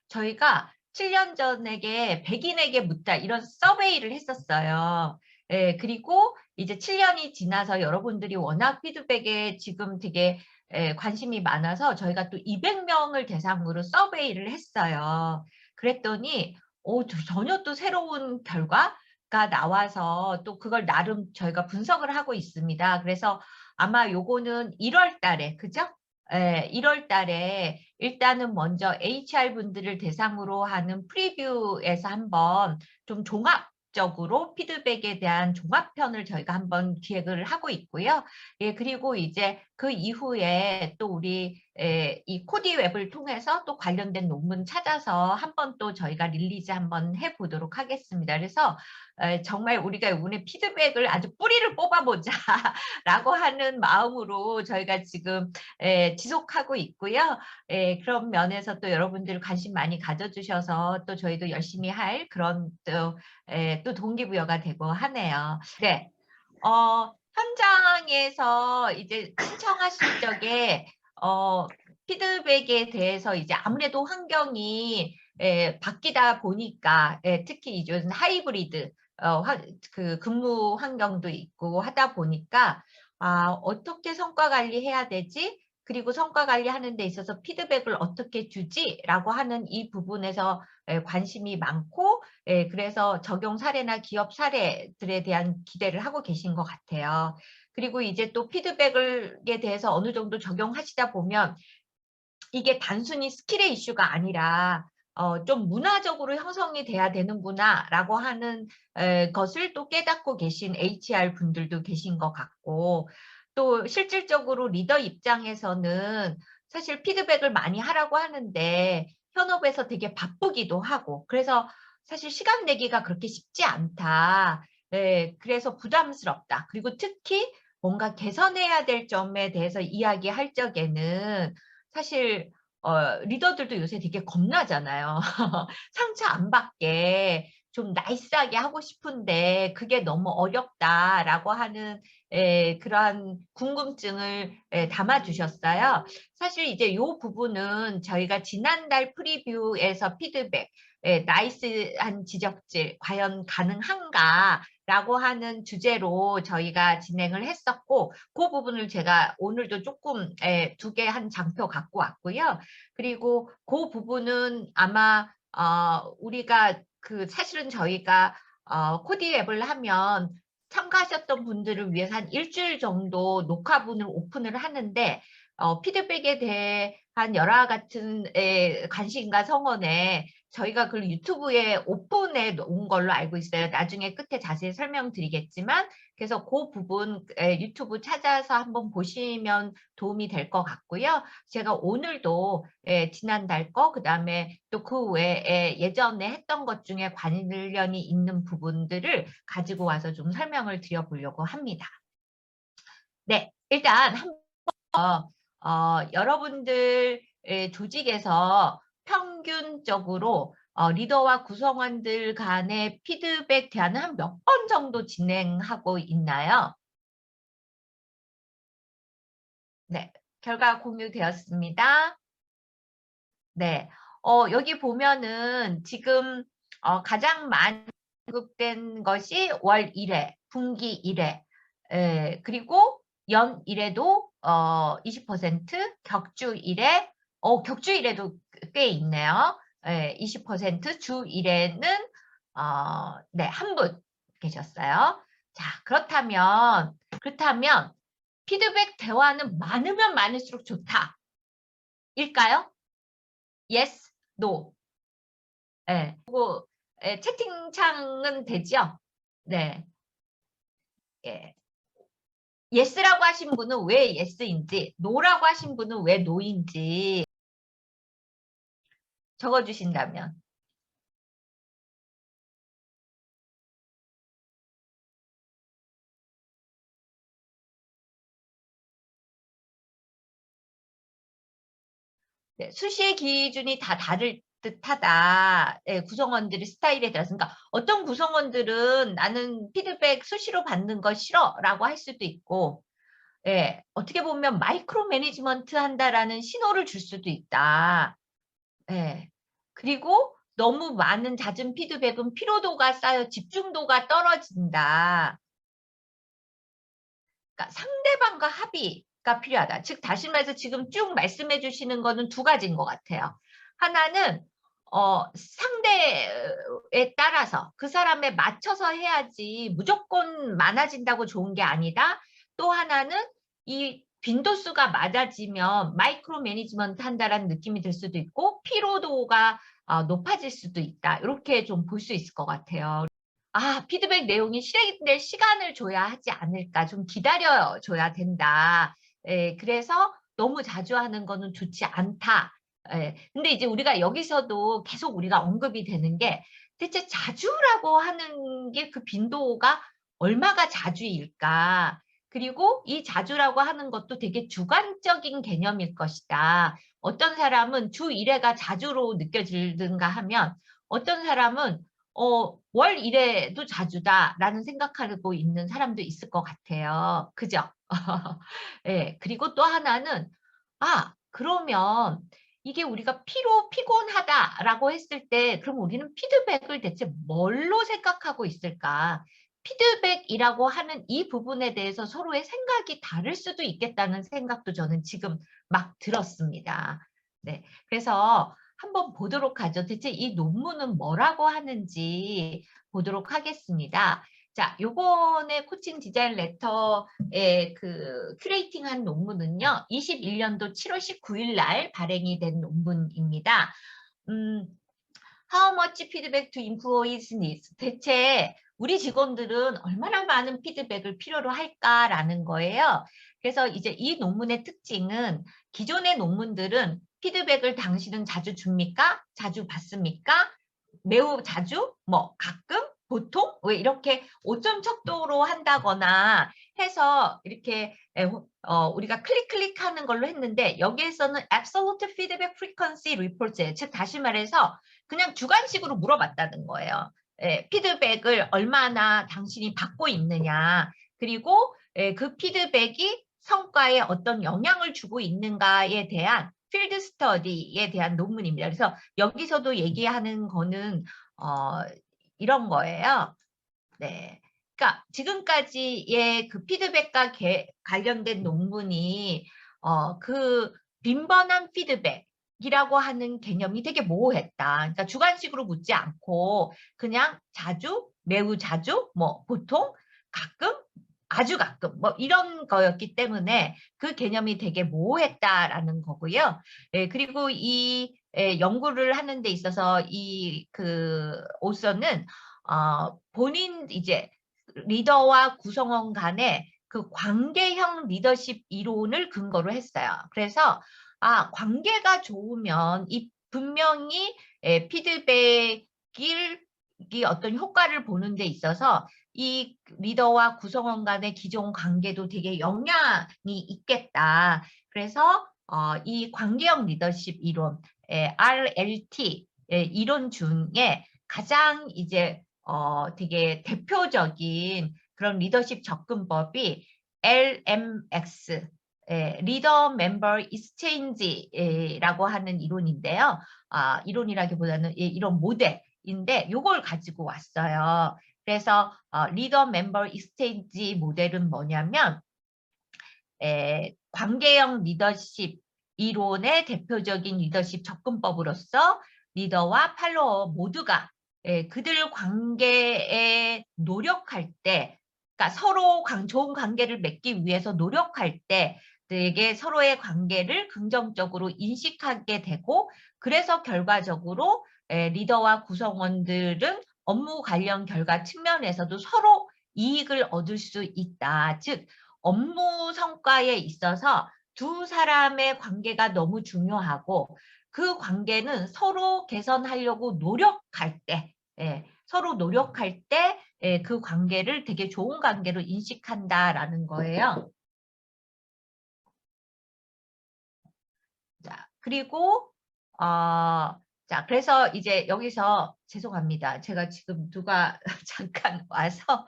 저희가 7년 전에 백인에게 묻다 이런 서베이를 했었어요. 예, 그리고 이제 7년이 지나서 여러분들이 워낙 피드백에 지금 되게 관심이 많아서 저희가 또 200명을 대상으로 서베이를 했어요. 그랬더니 전혀 또 새로운 결과가 나와서 또 그걸 나름 저희가 분석을 하고 있습니다. 그래서 아마 요거는 1월 달에, 그죠? 1월 달에 일단은 먼저 HR 분들을 대상으로 하는 프리뷰에서 한번 좀 종합적으로 피드백에 대한 종합편을 저희가 한번 기획을 하고 있고요. 예, 그리고 이제 그 이후에 또 우리 이 코디웹을 통해서 또 관련된 논문 찾아서 한번 또 저희가 릴리즈 한번 해보도록 하겠습니다. 그래서 정말 우리가 이번에 피드백을 아주 뿌리를 뽑아보자 라고 하는 마음으로 저희가 지금 지속하고 있고요. 그런 면에서 또 여러분들 관심 많이 가져주셔서 또 저희도 열심히 할 그런 또 동기부여가 되고 하네요. 네. 현장에서 이제 신청하실 적에 피드백에 대해서 이제 아무래도 환경이 바뀌다 보니까 특히 이제 하이브리드 그 근무 환경도 있고 하다 보니까 어떻게 성과 관리해야 되지? 그리고 성과 관리하는 데 있어서 피드백을 어떻게 주지라고 하는 이 부분에서 관심이 많고 그래서 적용 사례나 기업 사례들에 대한 기대를 하고 계신 것 같아요. 그리고 이제 또 피드백에 대해서 어느 정도 적용하시다 보면 이게 단순히 스킬의 이슈가 아니라 좀 문화적으로 형성이 돼야 되는구나라고 하는 것을 또 깨닫고 계신 HR 분들도 계신 것 같고 또 실질적으로 리더 입장에서는 사실 피드백을 많이 하라고 하는데 현업에서 되게 바쁘기도 하고 그래서 사실 시간 내기가 그렇게 쉽지 않다. 그래서 부담스럽다. 그리고 특히 뭔가 개선해야 될 점에 대해서 이야기할 적에는 사실 리더들도 요새 되게 겁나잖아요. 상처 안 받게 좀 나이스하게 하고 싶은데 그게 너무 어렵다라고 하는 그러한 궁금증을 담아주셨어요. 사실 이제 이 부분은 저희가 지난달 프리뷰에서 피드백, 나이스한 지적질 과연 가능한가 라고 하는 주제로 저희가 진행을 했었고 그 부분을 제가 오늘도 조금 2개 한 장표 갖고 왔고요. 그리고 그 부분은 아마 우리가 그 사실은 저희가 코디 앱을 하면 참가하셨던 분들을 위해서 한 일주일 정도 녹화분을 오픈을 하는데 피드백에 대한 여러 같은 관심과 성원에 저희가 그 유튜브에 오픈해 놓은 걸로 알고 있어요. 나중에 끝에 자세히 설명드리겠지만 그래서 그 부분 유튜브 찾아서 한번 보시면 도움이 될 것 같고요. 제가 오늘도 지난달 거 그다음에 또 그 외에 예전에 했던 것 중에 관련이 있는 부분들을 가지고 와서 좀 설명을 드려보려고 합니다. 네, 일단 여러분들 조직에서 평균적으로 리더와 구성원들 간의 피드백 대화는 한 몇 번 정도 진행하고 있나요? 네, 결과 공유되었습니다. 네, 여기 보면은 지금 가장 많이 언급된 것이 월 1회, 분기 1회, 그리고 연 1회도 20%, 격주 1회, 격주 1회도 꽤 있네요. 20%, 주 1회는 네, 한 분 계셨어요. 자, 그렇다면 피드백 대화는 많으면 많을수록 좋다. 일까요? Yes, no. 그리고 채팅창은 되죠? 네. 예. yes라고 하신 분은 왜 yes인지, no라고 하신 분은 왜 no인지 적어주신다면. 네, 수시의 기준이 다 다를 듯하다. 구성원들의 스타일에 따라서. 그러니까 어떤 구성원들은 나는 피드백 수시로 받는 거 싫어라고 할 수도 있고, 어떻게 보면 마이크로 매니지먼트 한다라는 신호를 줄 수도 있다. 예. 그리고 너무 많은 잦은 피드백은 피로도가 쌓여 집중도가 떨어진다. 그러니까 상대방과 합의가 필요하다. 즉 다시 말해서 지금 쭉 말씀해 주시는 거는 두 가지인 것 같아요. 하나는 상대에 따라서 그 사람에 맞춰서 해야지 무조건 많아진다고 좋은 게 아니다. 또 하나는 이 빈도수가 맞아지면 마이크로 매니지먼트 한다라는 느낌이 들 수도 있고 피로도가 높아질 수도 있다. 이렇게 좀 볼 수 있을 것 같아요. 피드백 내용이 실행될 시간을 줘야 하지 않을까. 좀 기다려줘야 된다. 그래서 너무 자주 하는 거는 좋지 않다. 근데 이제 우리가 여기서도 계속 우리가 언급이 되는 게 대체 자주라고 하는 게 그 빈도가 얼마가 자주일까? 그리고 이 자주라고 하는 것도 되게 주관적인 개념일 것이다. 어떤 사람은 주 1회가 자주로 느껴지든가 하면 어떤 사람은 월 1회도 자주다라는 생각하고 있는 사람도 있을 것 같아요. 그죠? 예, 그리고 또 하나는, 그러면 이게 우리가 피곤하다라고 했을 때, 그럼 우리는 피드백을 대체 뭘로 생각하고 있을까? 피드백이라고 하는 이 부분에 대해서 서로의 생각이 다를 수도 있겠다는 생각도 저는 지금 막 들었습니다. 네. 그래서 한번 보도록 하죠. 대체 이 논문은 뭐라고 하는지 보도록 하겠습니다. 자, 요번에 코칭 디자인 레터의 그 큐레이팅한 논문은요. 21년도 7월 19일 날 발행이 된 논문입니다. How much feedback to employees needs? 대체 우리 직원들은 얼마나 많은 피드백을 필요로 할까라는 거예요. 그래서 이제 이 논문의 특징은 기존의 논문들은 피드백을 당신은 자주 줍니까? 자주 받습니까? 매우 자주? 뭐 가끔? 보통? 왜 이렇게 오점 척도로 한다거나 해서 이렇게 우리가 클릭하는 걸로 했는데 여기에서는 absolute feedback frequency reports, 즉 다시 말해서 그냥 주관식으로 물어봤다는 거예요. 피드백을 얼마나 당신이 받고 있느냐, 그리고 그 피드백이 성과에 어떤 영향을 주고 있는가에 대한 필드 스터디에 대한 논문입니다. 그래서 여기서도 얘기하는 거는 이런 거예요. 네. 그러니까 지금까지의 그 피드백과 관련된 논문이 그 빈번한 피드백이라고 하는 개념이 되게 모호했다. 그러니까 주관식으로 묻지 않고 그냥 자주, 매우 자주, 뭐 보통, 가끔, 아주 가끔 뭐 이런 거였기 때문에 그 개념이 되게 모호했다라는 거고요. 그리고 이 연구를 하는 데 있어서 이 그 오서는 본인 이제 리더와 구성원 간의 그 관계형 리더십 이론을 근거로 했어요. 그래서 관계가 좋으면 이 분명히 피드백이 어떤 효과를 보는 데 있어서 이 리더와 구성원 간의 기존 관계도 되게 영향이 있겠다. 그래서 이 관계형 리더십 이론, RLT 이론 중에 가장 이제 되게 대표적인 그런 리더십 접근법이 LMX, 리더 멤버 익스체인지라고 하는 이론인데요. 이론이라기보다는 이런 모델인데 이걸 가지고 왔어요. 그래서 리더 멤버 익스체인지 모델은 뭐냐면 관계형 리더십 이론의 대표적인 리더십 접근법으로서 리더와 팔로워 모두가 그들 관계에 노력할 때, 그러니까 서로 좋은 관계를 맺기 위해서 노력할 때 되게 서로의 관계를 긍정적으로 인식하게 되고, 그래서 결과적으로 리더와 구성원들은 업무 관련 결과 측면에서도 서로 이익을 얻을 수 있다. 즉 업무 성과에 있어서 두 사람의 관계가 너무 중요하고 그 관계는 서로 개선하려고 노력할 때, 서로 노력할 때 그 관계를 되게 좋은 관계로 인식한다라는 거예요. 자, 그리고 자, 그래서 이제 여기서 죄송합니다. 제가 지금 누가 잠깐 와서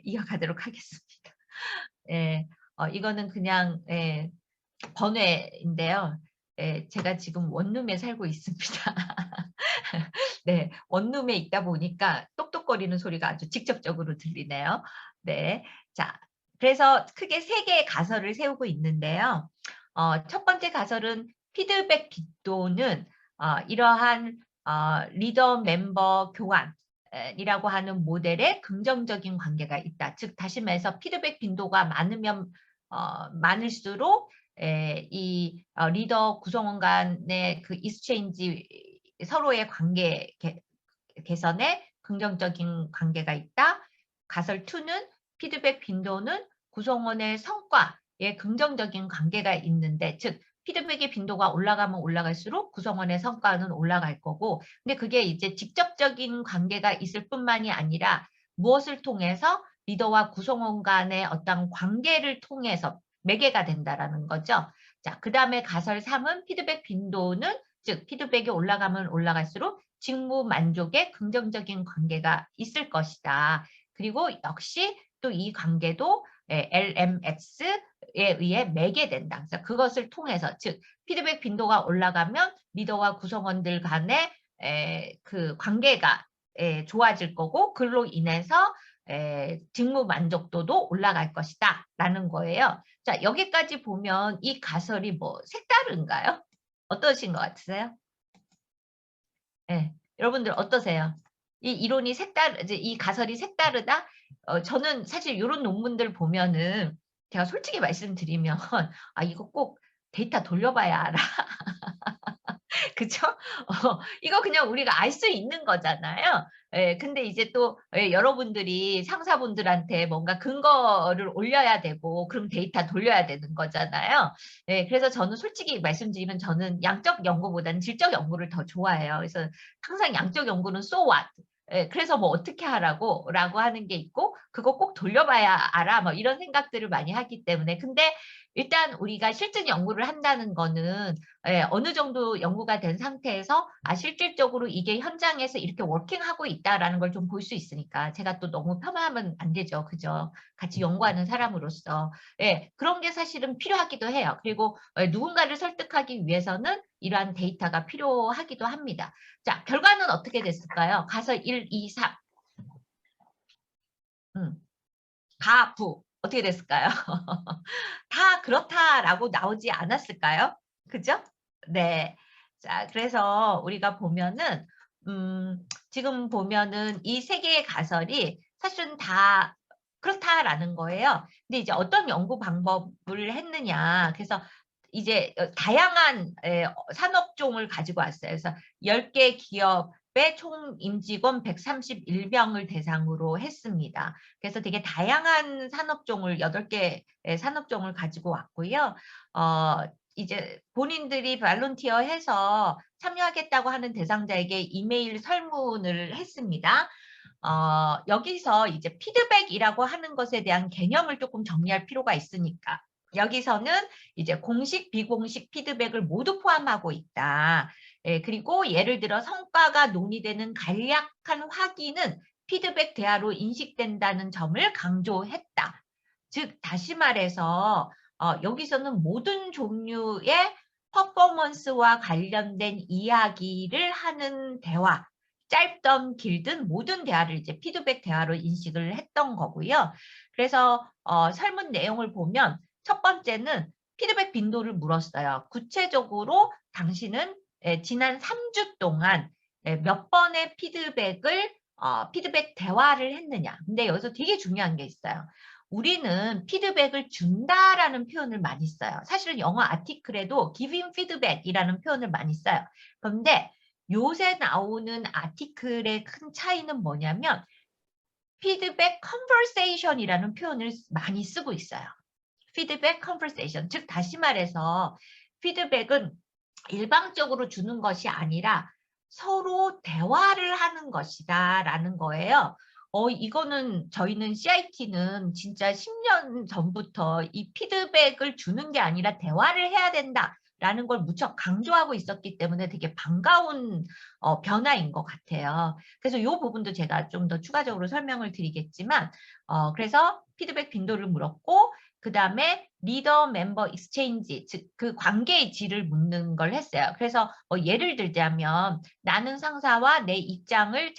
이어가도록 하겠습니다. 이거는 그냥 번외인데요. 제가 지금 원룸에 살고 있습니다. 네, 원룸에 있다 보니까 똑똑거리는 소리가 아주 직접적으로 들리네요. 네, 자, 그래서 크게 세 개의 가설을 세우고 있는데요. 첫 번째 가설은 피드백 빈도는 이러한 리더 멤버 교환이라고 하는 모델에 긍정적인 관계가 있다. 즉 다시 말해서 피드백 빈도가 많으면 많을수록 이 리더 구성원 간의 그 익스체인지 서로의 관계 개선에 긍정적인 관계가 있다. 가설 2는 피드백 빈도는 구성원의 성과에 긍정적인 관계가 있는데, 즉 피드백의 빈도가 올라가면 올라갈수록 구성원의 성과는 올라갈 거고, 근데 그게 이제 직접적인 관계가 있을 뿐만이 아니라 무엇을 통해서 리더와 구성원 간의 어떤 관계를 통해서 매개가 된다라는 거죠. 자, 그 다음에 가설 3은 피드백 빈도는 즉 피드백이 올라가면 올라갈수록 직무 만족에 긍정적인 관계가 있을 것이다. 그리고 역시 또 이 관계도 LMX에 의해 매개된다. 그래서 그것을 통해서 즉 피드백 빈도가 올라가면 리더와 구성원들 간의 그 관계가 좋아질 거고 그로 인해서 직무 만족도도 올라갈 것이다 라는 거예요. 자, 여기까지 보면 이 가설이 뭐 색다른가요? 어떠신 것 같으세요? 네. 여러분들 어떠세요? 이 이론이 이제 이 가설이 색다르다? 저는 사실 이런 논문들 보면은 제가 솔직히 말씀드리면 이거 꼭 데이터 돌려봐야 알아. 그쵸? 이거 그냥 우리가 알 수 있는 거잖아요. 예, 근데 이제 또 여러분들이 상사분들한테 뭔가 근거를 올려야 되고 그럼 데이터 돌려야 되는 거잖아요. 예, 그래서 저는 솔직히 말씀드리면 저는 양적 연구보다는 질적 연구를 더 좋아해요. 그래서 항상 양적 연구는 so what? 예, 그래서 뭐 어떻게 하라고 라고 하는 게 있고 그거 꼭 돌려봐야 알아 뭐 이런 생각들을 많이 하기 때문에 근데 일단 우리가 실증 연구를 한다는 거는 어느 정도 연구가 된 상태에서 실질적으로 이게 현장에서 이렇게 워킹하고 있다라는 걸 좀 볼 수 있으니까 제가 또 너무 폄하하면 안 되죠. 그죠? 같이 연구하는 사람으로서. 그런 게 사실은 필요하기도 해요. 그리고 누군가를 설득하기 위해서는 이러한 데이터가 필요하기도 합니다. 자, 결과는 어떻게 됐을까요? 가설 1, 2, 3. 가, 부. 어떻게 됐을까요? 다 그렇다라고 나오지 않았을까요? 그죠? 네. 자, 그래서 우리가 보면은, 지금 보면은 이 세 개의 가설이 사실은 다 그렇다라는 거예요. 근데 이제 어떤 연구 방법을 했느냐. 그래서 이제 다양한 산업종을 가지고 왔어요. 그래서 10개 기업의 총 임직원 131명을 대상으로 했습니다. 그래서 되게 다양한 산업종을 8개 산업종을 가지고 왔고요. 이제 본인들이 발론티어 해서 참여하겠다고 하는 대상자에게 이메일 설문을 했습니다. 여기서 이제 피드백이라고 하는 것에 대한 개념을 조금 정리할 필요가 있으니까 여기서는 이제 공식, 비공식 피드백을 모두 포함하고 있다. 그리고 예를 들어 성과가 논의되는 간략한 확인은 피드백 대화로 인식된다는 점을 강조했다. 즉 다시 말해서 여기서는 모든 종류의 퍼포먼스와 관련된 이야기를 하는 대화, 짧던 길든 모든 대화를 이제 피드백 대화로 인식을 했던 거고요. 그래서 설문 내용을 보면 첫 번째는 피드백 빈도를 물었어요. 구체적으로 당신은 지난 3주 동안 몇 번의 피드백 대화를 했느냐. 근데 여기서 되게 중요한 게 있어요. 우리는 피드백을 준다라는 표현을 많이 써요. 사실은 영어 아티클에도 giving feedback이라는 표현을 많이 써요. 그런데 요새 나오는 아티클의 큰 차이는 뭐냐면 피드백 컨버세이션이라는 표현을 많이 쓰고 있어요. 피드백 컨버세이션, 즉 다시 말해서 피드백은 일방적으로 주는 것이 아니라 서로 대화를 하는 것이다 라는 거예요. 이거는 저희는 CIT는 진짜 10년 전부터 이 피드백을 주는 게 아니라 대화를 해야 된다 라는 걸 무척 강조하고 있었기 때문에 되게 반가운 변화인 것 같아요. 그래서 이 부분도 제가 좀 더 추가적으로 설명을 드리겠지만 그래서 피드백 빈도를 물었고 그 다음에 리더 멤버 익스체인지, 즉 그 관계의 질을 묻는 걸 했어요. 그래서 예를 들자면 나는 상사와 내 입장을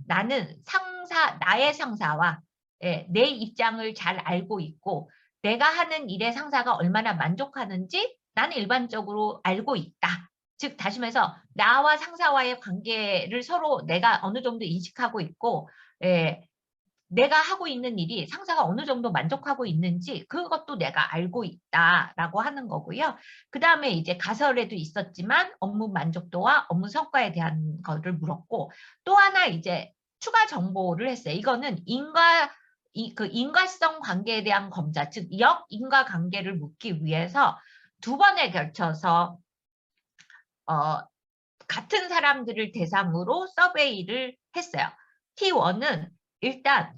나의 상사와 내 입장을 잘 알고 있고 내가 하는 일에 상사가 얼마나 만족하는지 나는 일반적으로 알고 있다. 즉 다시 말해서 나와 상사와의 관계를 서로 내가 어느 정도 인식하고 있고 내가 하고 있는 일이 상사가 어느 정도 만족하고 있는지 그것도 내가 알고 있다라고 하는 거고요. 그 다음에 이제 가설에도 있었지만 업무 만족도와 업무 성과에 대한 거를 물었고 또 하나 이제 추가 정보를 했어요. 이거는 인과성 관계에 대한 검사, 즉 역인과 관계를 묻기 위해서 두 번에 걸쳐서 같은 사람들을 대상으로 서베이를 했어요. T1은 일단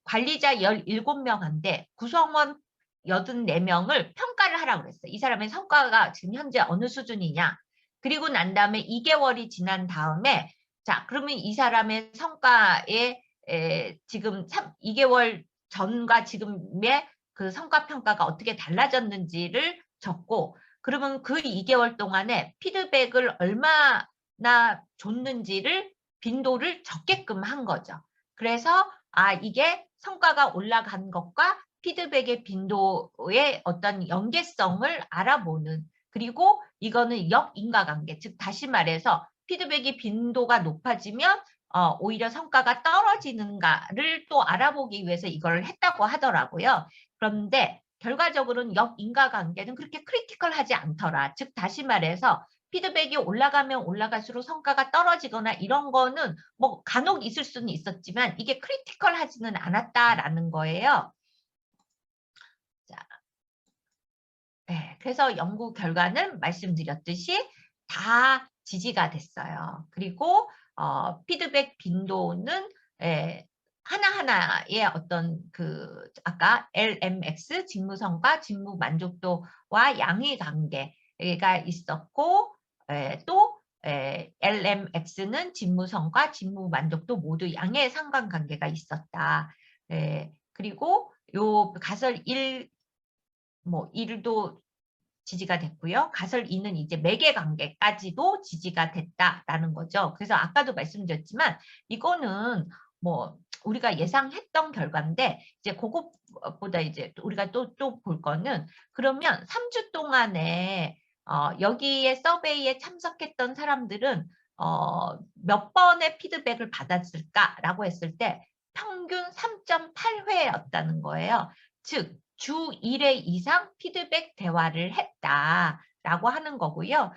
관리자 17명한테 구성원 84명을 평가를 하라고 그랬어요. 이 사람의 성과가 지금 현재 어느 수준이냐. 그리고 난 다음에 2개월이 지난 다음에 자 그러면 이 사람의 성과에 지금 2개월 전과 지금의 그 성과 평가가 어떻게 달라졌는지를 적고 그러면 그 2개월 동안에 피드백을 얼마나 줬는지를 빈도를 적게끔 한 거죠. 그래서 이게 성과가 올라간 것과 피드백의 빈도의 어떤 연계성을 알아보는 그리고 이거는 역인과관계 즉 다시 말해서 피드백의 빈도가 높아지면 오히려 성과가 떨어지는가를 또 알아보기 위해서 이걸 했다고 하더라고요. 그런데 결과적으로는 역인과관계는 그렇게 크리티컬하지 않더라. 즉 다시 말해서 피드백이 올라가면 올라갈수록 성과가 떨어지거나 이런 거는 뭐 간혹 있을 수는 있었지만 이게 크리티컬하지는 않았다라는 거예요. 자, 그래서 연구 결과는 말씀드렸듯이 다 지지가 됐어요. 그리고 피드백 빈도는 하나하나의 어떤 아까 LMX 직무성과 직무 만족도와 양의 관계가 있었고 또 LMX는 직무성과 직무 만족도 모두 양의 상관관계가 있었다. 그리고 요 가설 1, 뭐 1도 지지가 됐고요. 가설 2는 이제 매개 관계까지도 지지가 됐다라는 거죠. 그래서 아까도 말씀드렸지만 이거는 뭐 우리가 예상했던 결과인데 이제 그것보다 이제 우리가 또 볼 거는 그러면 3주 동안에 여기에 서베이에 참석했던 사람들은 몇 번의 피드백을 받았을까라고 했을 때 평균 3.8회였다는 거예요. 즉 주 1회 이상 피드백 대화를 했다라고 하는 거고요.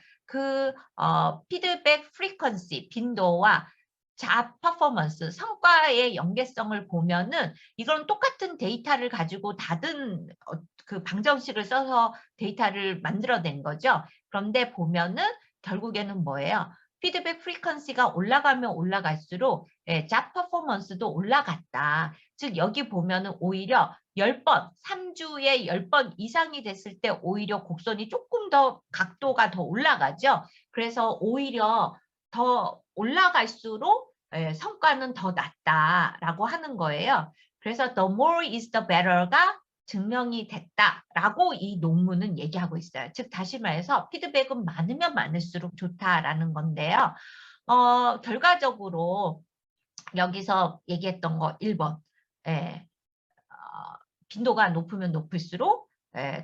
피드백 프리퀀시, 빈도와 잡 퍼포먼스, 성과의 연계성을 보면은 이건 똑같은 데이터를 가지고 다른 그 방정식을 써서 데이터를 만들어낸 거죠. 그런데 보면은 결국에는 뭐예요? 피드백 프리퀀시가 올라가면 올라갈수록 잡 퍼포먼스도 올라갔다. 즉 여기 보면은 오히려 10번, 3주에 10번 이상이 됐을 때 오히려 곡선이 조금 더 각도가 더 올라가죠. 그래서 오히려 더 올라갈수록 성과는 더 낮다라고 하는 거예요. 그래서 the more is the better가 증명이 됐다라고 이 논문은 얘기하고 있어요. 즉 다시 말해서 피드백은 많으면 많을수록 좋다라는 건데요. 결과적으로 여기서 얘기했던 거 1번 빈도가 높으면 높을수록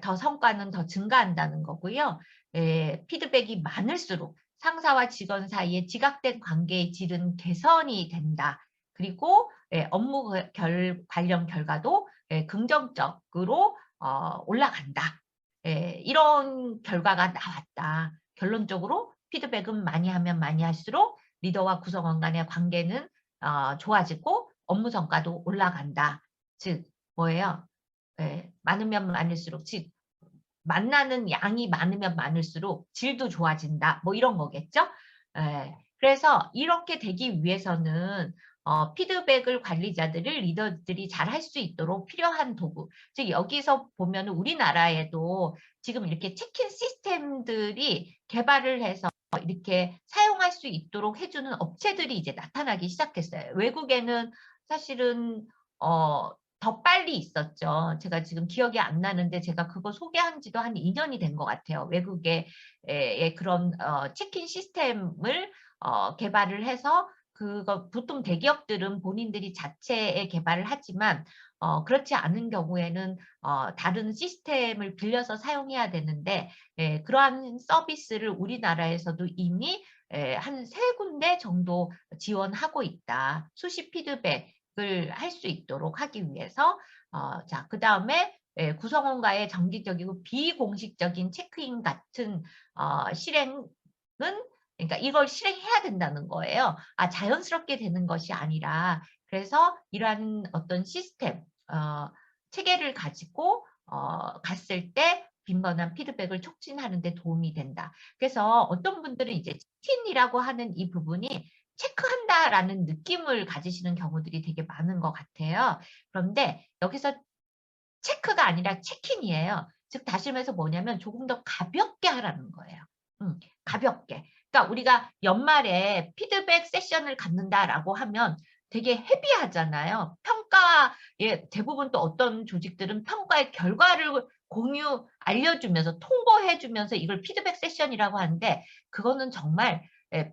더 성과는 더 증가한다는 거고요. 피드백이 많을수록 상사와 직원 사이의 지각된 관계의 질은 개선이 된다. 그리고 업무 관련 결과도 긍정적으로 올라간다. 이런 결과가 나왔다. 결론적으로 피드백은 많이 하면 많이 할수록 리더와 구성원 간의 관계는 좋아지고 업무 성과도 올라간다. 즉 뭐예요? 많으면 많을수록 즉 만나는 양이 많으면 많을수록 질도 좋아진다. 뭐 이런 거겠죠? 그래서 이렇게 되기 위해서는 피드백을 관리자들을 리더들이 잘 할 수 있도록 필요한 도구. 즉 여기서 보면 우리나라에도 지금 이렇게 체킹 시스템들이 개발을 해서 이렇게 사용할 수 있도록 해주는 업체들이 이제 나타나기 시작했어요. 외국에는 사실은 더 빨리 있었죠. 제가 지금 기억이 안 나는데 제가 그거 소개한 지도 한 2년이 된 것 같아요. 외국의 그런 체크인 시스템을 개발을 해서 그거 보통 대기업들은 본인들이 자체에 개발을 하지만 그렇지 않은 경우에는 다른 시스템을 빌려서 사용해야 되는데 그러한 서비스를 우리나라에서도 이미 한 3군데 정도 지원하고 있다. 수시 피드백을 할 수 있도록 하기 위해서 자, 그다음에 구성원과의 정기적이고 비공식적인 체크인 같은 실행은 그러니까 이걸 실행해야 된다는 거예요. 자연스럽게 되는 것이 아니라 그래서 이러한 어떤 시스템, 체계를 가지고 갔을 때 빈번한 피드백을 촉진하는 데 도움이 된다. 그래서 어떤 분들은 이제 치킨이라고 하는 이 부분이 체크한다라는 느낌을 가지시는 경우들이 되게 많은 것 같아요. 그런데 여기서 체크가 아니라 체킹이에요. 즉 다시 말해서 뭐냐면 조금 더 가볍게 하라는 거예요. 가볍게. 그러니까 우리가 연말에 피드백 세션을 갖는다라고 하면 되게 헤비하잖아요. 평가에 대부분 또 어떤 조직들은 평가의 결과를 알려주면서 통보해주면서 이걸 피드백 세션이라고 하는데 그거는 정말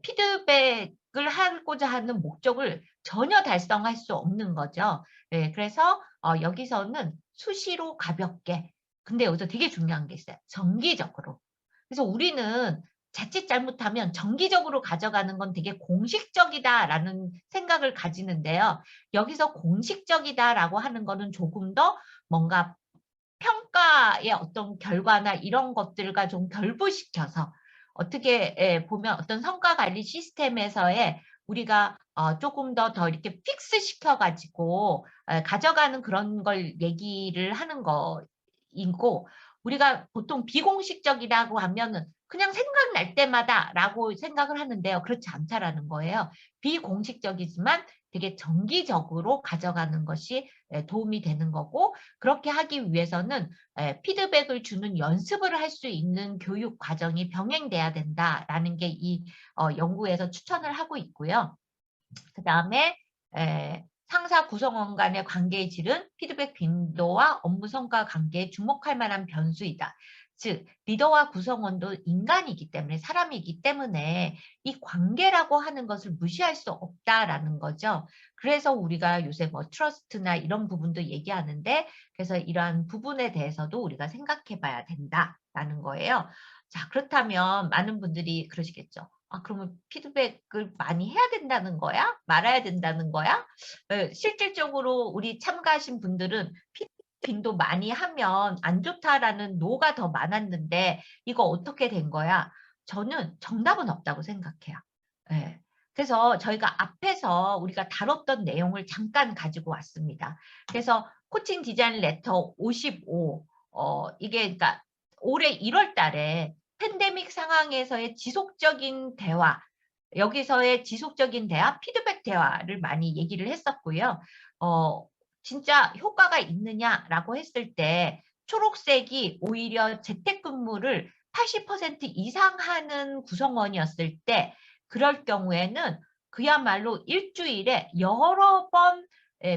피드백을 하고자 하는 목적을 전혀 달성할 수 없는 거죠. 그래서 여기서는 수시로 가볍게 근데 여기서 되게 중요한 게 있어요. 정기적으로. 그래서 우리는 자칫 잘못하면 정기적으로 가져가는 건 되게 공식적이다라는 생각을 가지는데요. 여기서 공식적이다라고 하는 거는 조금 더 뭔가 평가의 어떤 결과나 이런 것들과 좀 결부시켜서 어떻게 보면 어떤 성과 관리 시스템에서의 우리가 조금 더 이렇게 픽스 시켜가지고 가져가는 그런 걸 얘기를 하는 거이고 우리가 보통 비공식적이라고 하면은 그냥 생각날 때마다라고 생각을 하는데요. 그렇지 않다라는 거예요. 비공식적이지만 되게 정기적으로 가져가는 것이 도움이 되는 거고 그렇게 하기 위해서는 피드백을 주는 연습을 할 수 있는 교육 과정이 병행돼야 된다라는 게 이 연구에서 추천을 하고 있고요. 그 다음에 상사 구성원 간의 관계의 질은 피드백 빈도와 업무 성과 관계에 주목할 만한 변수이다. 즉 리더와 구성원도 인간이기 때문에 사람이기 때문에 이 관계라고 하는 것을 무시할 수 없다라는 거죠. 그래서 우리가 요새 뭐 트러스트나 이런 부분도 얘기하는데 그래서 이러한 부분에 대해서도 우리가 생각해 봐야 된다라는 거예요. 자, 그렇다면 많은 분들이 그러시겠죠. 그러면 피드백을 많이 해야 된다는 거야? 말아야 된다는 거야? 실질적으로 우리 참가하신 분들은 피드백 빈도 많이 하면 안 좋다라는 노가 더 많았는데 이거 어떻게 된 거야? 저는 정답은 없다고 생각해요. 예. 그래서 저희가 앞에서 우리가 다뤘던 내용을 잠깐 가지고 왔습니다. 그래서 코칭 디자인 레터 55, 이게 그러니까 올해 1월 달에 팬데믹 상황에서의 지속적인 대화, 여기서의 지속적인 대화, 피드백 대화를 많이 얘기를 했었고요. 진짜 효과가 있느냐라고 했을 때 초록색이 오히려 재택근무를 80% 이상 하는 구성원이었을 때 그럴 경우에는 그야말로 일주일에 여러 번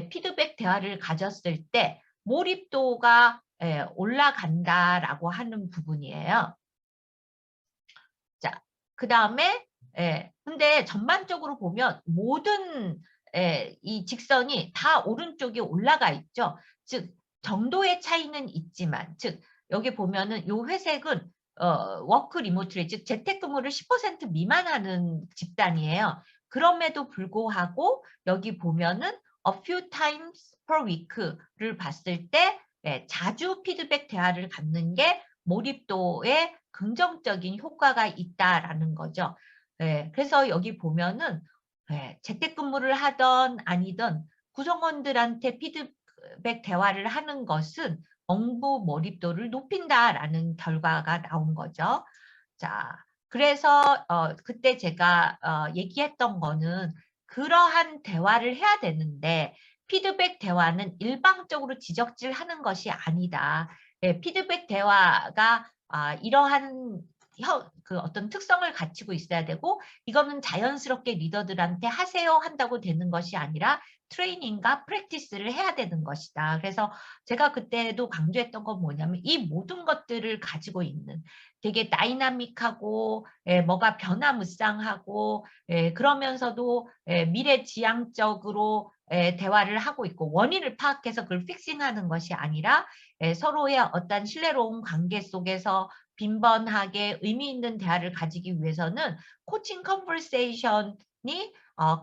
피드백 대화를 가졌을 때 몰입도가 올라간다라고 하는 부분이에요. 자, 그 다음에, 근데 전반적으로 보면 모든 이 직선이 다 오른쪽에 올라가 있죠. 즉, 정도의 차이는 있지만, 즉, 여기 보면은 요 회색은 워크 리모트리, 즉, 재택근무를 10% 미만하는 집단이에요. 그럼에도 불구하고 여기 보면은 a few times per week를 봤을 때 자주 피드백 대화를 갖는 게 몰입도에 긍정적인 효과가 있다라는 거죠. 그래서 여기 보면은 재택근무를 하던 아니던 구성원들한테 피드백 대화를 하는 것은 업무 몰입도를 높인다라는 결과가 나온 거죠. 자, 그래서 그때 제가 얘기했던 거는 그러한 대화를 해야 되는데 피드백 대화는 일방적으로 지적질하는 것이 아니다. 피드백 대화가 이러한 그 어떤 특성을 갖추고 있어야 되고 이거는 자연스럽게 리더들한테 하세요 한다고 되는 것이 아니라 트레이닝과 프랙티스를 해야 되는 것이다. 그래서 제가 그때도 강조했던 건 뭐냐면 이 모든 것들을 가지고 있는 되게 다이나믹하고 뭐가 변화무쌍하고 그러면서도 미래지향적으로 대화를 하고 있고 원인을 파악해서 그걸 픽싱하는 것이 아니라 서로의 어떤 신뢰로운 관계 속에서 빈번하게 의미 있는 대화를 가지기 위해서는 코칭 컨버세이션이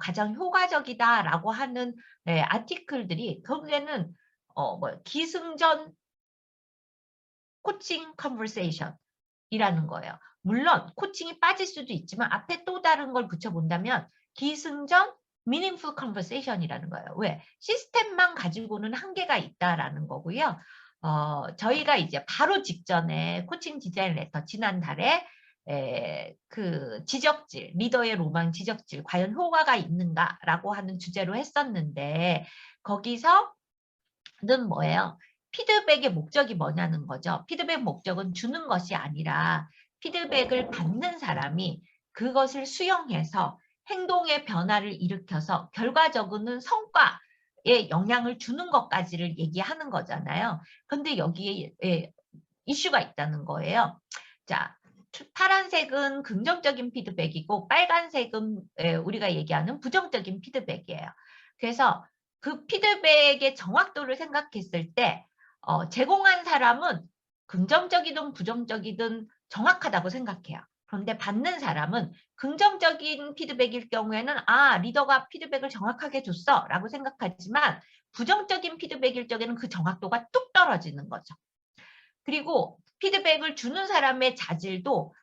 가장 효과적이다라고 하는 아티클들이 결국에는 기승전 코칭 컨버세이션이라는 거예요. 물론 코칭이 빠질 수도 있지만 앞에 또 다른 걸 붙여본다면 기승전 meaningful conversation이라는 거예요. 왜? 시스템만 가지고는 한계가 있다라는 거고요. 저희가 이제 바로 직전에 코칭 디자인 레터 지난달에 그 지적질, 리더의 로망 지적질, 과연 효과가 있는가라고 하는 주제로 했었는데 거기서는 뭐예요? 피드백의 목적이 뭐냐는 거죠. 피드백 목적은 주는 것이 아니라 피드백을 받는 사람이 그것을 수용해서 행동의 변화를 일으켜서 결과적으로는 성과에 영향을 주는 것까지를 얘기하는 거잖아요. 근데 여기에 이슈가 있다는 거예요. 자, 파란색은 긍정적인 피드백이고 빨간색은 우리가 얘기하는 부정적인 피드백이에요. 그래서 그 피드백의 정확도를 생각했을 때 제공한 사람은 긍정적이든 부정적이든 정확하다고 생각해요. 그런데 받는 사람은 긍정적인 피드백일 경우에는 리더가 피드백을 정확하게 줬어 라고 생각하지만 부정적인 피드백일 적에는 그 정확도가 뚝 떨어지는 거죠. 그리고 피드백을 주는 사람의 자질도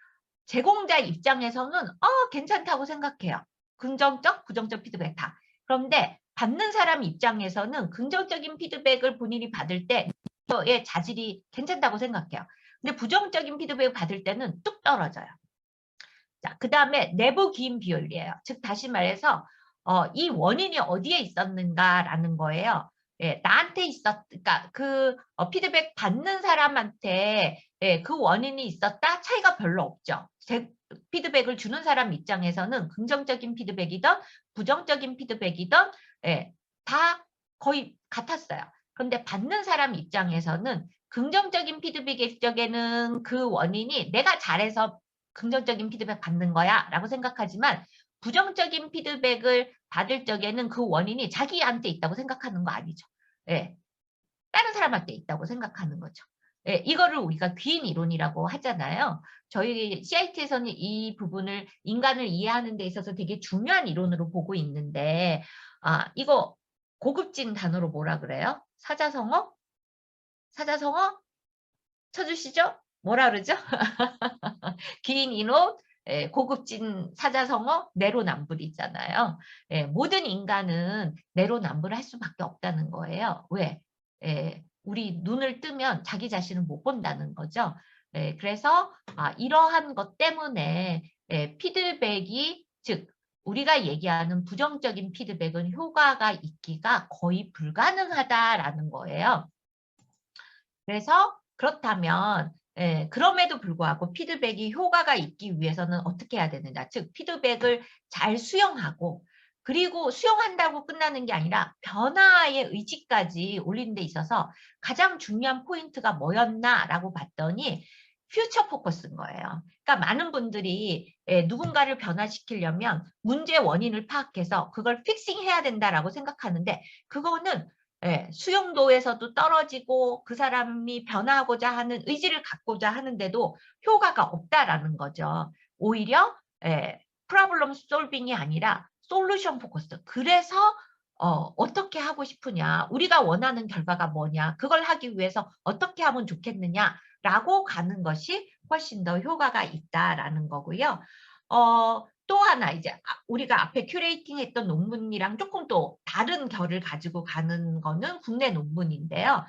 제공자 입장에서는 괜찮다고 생각해요. 긍정적, 부정적 피드백 다. 그런데 받는 사람 입장에서는 긍정적인 피드백을 본인이 받을 때의 자질이 괜찮다고 생각해요. 근데 부정적인 피드백을 받을 때는 뚝 떨어져요. 자, 그 다음에 내부 기인 비율이에요. 즉 다시 말해서 이 원인이 어디에 있었는가라는 거예요. 나한테 그러니까 그 피드백 받는 사람한테 그 원인이 있었다 차이가 별로 없죠. 피드백을 주는 사람 입장에서는 긍정적인 피드백이든 부정적인 피드백이든 다 거의 같았어요. 그런데 받는 사람 입장에서는 긍정적인 피드백일 적에는 그 원인이 내가 잘해서 긍정적인 피드백 받는 거야 라고 생각하지만 부정적인 피드백을 받을 적에는 그 원인이 자기한테 있다고 생각하는 거 아니죠. 다른 사람한테 있다고 생각하는 거죠. 이거를 우리가 귀인 이론이라고 하잖아요. 저희 CIT에서는 이 부분을 인간을 이해하는 데 있어서 되게 중요한 이론으로 보고 있는데 이거 고급진 단어로 뭐라 그래요? 사자성어? 사자성어? 쳐주시죠? 뭐라 그러죠? 긴 이론, 고급진 사자성어, 내로남불이잖아요. 모든 인간은 내로남불을 할 수밖에 없다는 거예요. 왜? 우리 눈을 뜨면 자기 자신을 못 본다는 거죠. 그래서 이러한 것 때문에 피드백이 즉 우리가 얘기하는 부정적인 피드백은 효과가 있기가 거의 불가능하다라는 거예요. 그래서 그렇다면 그럼에도 불구하고 피드백이 효과가 있기 위해서는 어떻게 해야 되느냐. 즉 피드백을 잘 수용하고 그리고 수용한다고 끝나는 게 아니라 변화의 의지까지 올리는 데 있어서 가장 중요한 포인트가 뭐였나라고 봤더니 퓨처 포커스인 거예요. 그러니까 많은 분들이 누군가를 변화시키려면 문제의 원인을 파악해서 그걸 픽싱해야 된다라고 생각하는데 그거는 수용도에서도 떨어지고 그 사람이 변화하고자 하는 의지를 갖고자 하는데도 효과가 없다라는 거죠. 오히려 프로블럼 솔빙이 아니라 솔루션 포커스. 그래서 어떻게 하고 싶으냐, 우리가 원하는 결과가 뭐냐, 그걸 하기 위해서 어떻게 하면 좋겠느냐라고 가는 것이 훨씬 더 효과가 있다라는 거고요. 또 하나 이제 우리가 앞에 큐레이팅 했던 논문이랑 조금 또 다른 결을 가지고 가는 거는 국내 논문인데요.